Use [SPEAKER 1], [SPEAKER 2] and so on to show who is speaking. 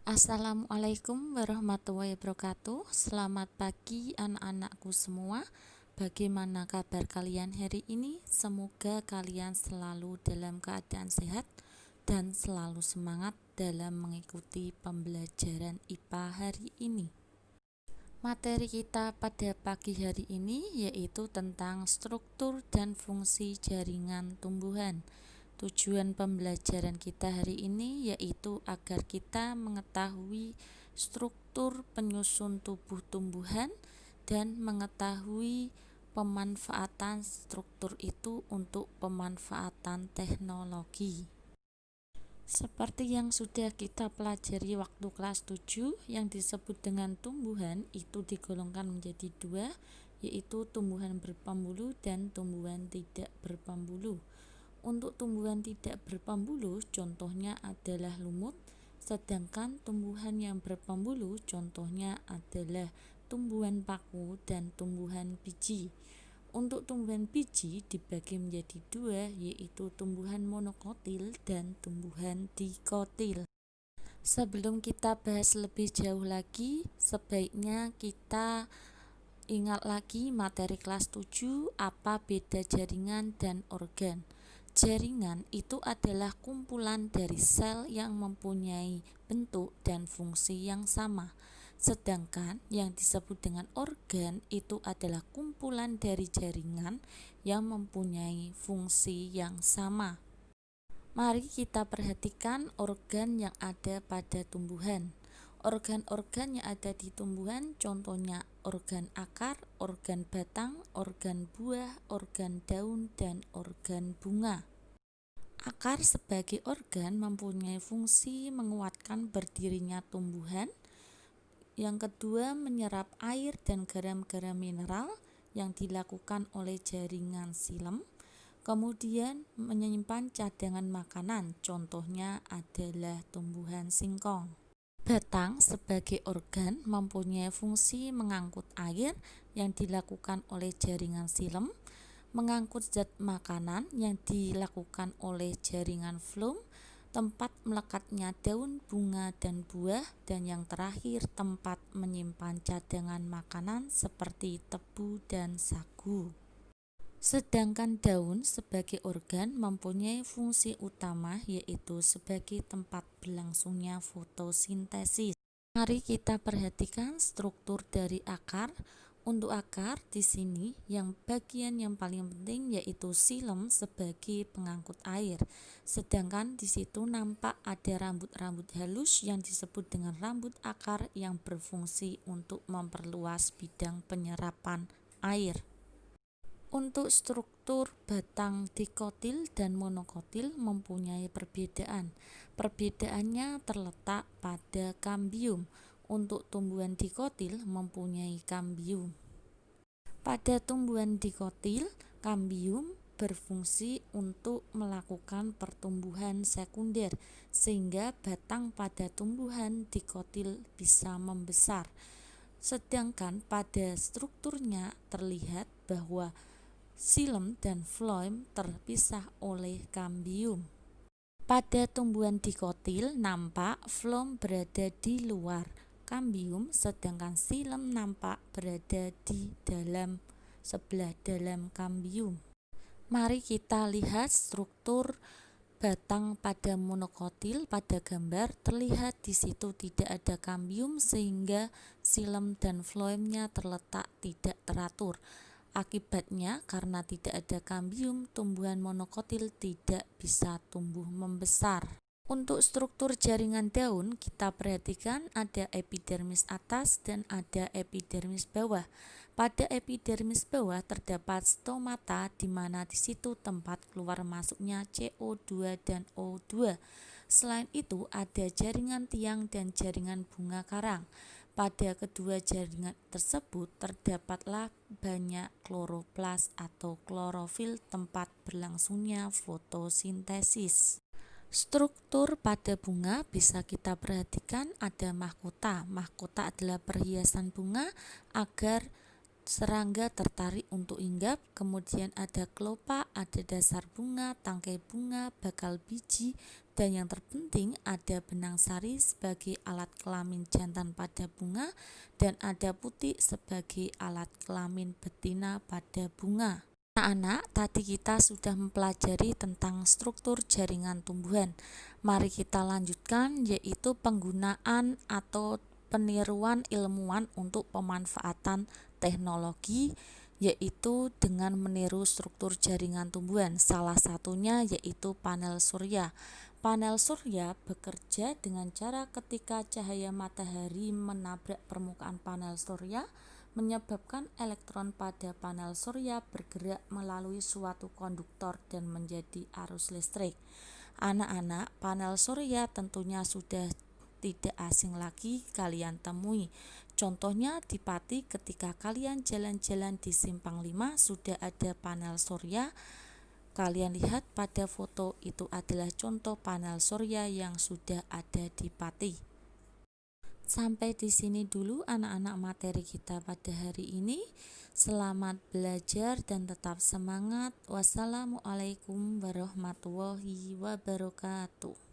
[SPEAKER 1] Assalamualaikum warahmatullahi wabarakatuh. Selamat pagi anak-anakku semua. Bagaimana kabar kalian hari ini? Semoga kalian selalu dalam keadaan sehat dan selalu semangat dalam mengikuti pembelajaran IPA hari ini. Materi kita pada pagi hari ini yaitu tentang struktur dan fungsi jaringan tumbuhan. Tujuan pembelajaran kita hari ini yaitu agar kita mengetahui struktur penyusun tubuh tumbuhan dan mengetahui pemanfaatan struktur itu untuk pemanfaatan teknologi. Seperti yang sudah kita pelajari waktu kelas 7, yang disebut dengan tumbuhan itu digolongkan menjadi dua, yaitu tumbuhan berpembuluh dan tumbuhan tidak berpembuluh. Untuk tumbuhan tidak berpembuluh contohnya adalah lumut, sedangkan tumbuhan yang berpembuluh contohnya adalah tumbuhan paku dan tumbuhan biji. Untuk tumbuhan biji dibagi menjadi dua, yaitu tumbuhan monokotil dan tumbuhan dikotil. Sebelum kita bahas lebih jauh lagi, sebaiknya kita ingat lagi materi kelas 7, apa beda jaringan dan organ. Jaringan itu adalah kumpulan dari sel yang mempunyai bentuk dan fungsi yang sama. Sedangkan yang disebut dengan organ itu adalah kumpulan dari jaringan yang mempunyai fungsi yang sama. Mari kita perhatikan organ yang ada pada tumbuhan. Organ-organ yang ada di tumbuhan contohnya organ akar, organ batang, organ buah, organ daun, dan organ bunga. Akar sebagai organ mempunyai fungsi menguatkan berdirinya tumbuhan. Yang kedua, menyerap air dan garam-garam mineral yang dilakukan oleh jaringan xilem. Kemudian menyimpan cadangan makanan, contohnya adalah tumbuhan singkong. Batang sebagai organ mempunyai fungsi mengangkut air yang dilakukan oleh jaringan xilem, mengangkut zat makanan yang dilakukan oleh jaringan floem, tempat melekatnya daun, bunga, dan buah, dan yang terakhir tempat menyimpan cadangan makanan seperti tebu dan sagu. Sedangkan daun sebagai organ mempunyai fungsi utama yaitu sebagai tempat berlangsungnya fotosintesis. Mari kita perhatikan struktur dari akar. Untuk akar di sini yang bagian yang paling penting yaitu xilem sebagai pengangkut air. Sedangkan di situ nampak ada rambut-rambut halus yang disebut dengan rambut akar yang berfungsi untuk memperluas bidang penyerapan air. Untuk struktur batang dikotil dan monokotil mempunyai perbedaan. Perbedaannya terletak pada kambium. Untuk tumbuhan dikotil mempunyai kambium. Pada tumbuhan dikotil, kambium berfungsi untuk melakukan pertumbuhan sekunder sehingga batang pada tumbuhan dikotil bisa membesar. Sedangkan pada strukturnya terlihat bahwa xilem dan floem terpisah oleh kambium. Pada tumbuhan dikotil nampak floem berada di luar kambium, sedangkan xilem nampak berada di dalam sebelah dalam kambium. Mari kita lihat struktur batang pada monokotil. Pada gambar terlihat di situ tidak ada kambium sehingga xilem dan floemnya terletak tidak teratur. Akibatnya karena tidak ada kambium, tumbuhan monokotil tidak bisa tumbuh membesar. Untuk struktur jaringan daun kita perhatikan ada epidermis atas dan ada epidermis bawah. Pada epidermis bawah terdapat stomata di mana di situ tempat keluar masuknya CO2 dan O2. Selain itu ada jaringan tiang dan jaringan bunga karang. Pada kedua jaringan tersebut terdapatlah banyak kloroplas atau klorofil tempat berlangsungnya fotosintesis. Struktur pada bunga bisa kita perhatikan ada mahkota. Mahkota adalah perhiasan bunga agar serangga tertarik untuk hinggap, kemudian ada kelopak, ada dasar bunga, tangkai bunga, bakal biji, dan yang terpenting ada benang sari sebagai alat kelamin jantan pada bunga, dan ada putik sebagai alat kelamin betina pada bunga. Anak-anak, tadi kita sudah mempelajari tentang struktur jaringan tumbuhan. Mari kita lanjutkan, yaitu penggunaan atau peniruan ilmuwan untuk pemanfaatan teknologi, yaitu dengan meniru struktur jaringan tumbuhan. Salah satunya yaitu panel surya. Panel surya bekerja dengan cara ketika cahaya matahari menabrak permukaan panel surya, menyebabkan elektron pada panel surya bergerak melalui suatu konduktor dan menjadi arus listrik. Anak-anak, panel surya tentunya sudah tidak asing lagi kalian temui. Contohnya di Pati, ketika kalian jalan-jalan di Simpang 5 sudah ada panel surya. Kalian lihat pada foto, itu adalah contoh panel surya yang sudah ada di Pati. Sampai di sini dulu anak-anak materi kita pada hari ini. Selamat belajar dan tetap semangat. Wassalamualaikum warahmatullahi wabarakatuh.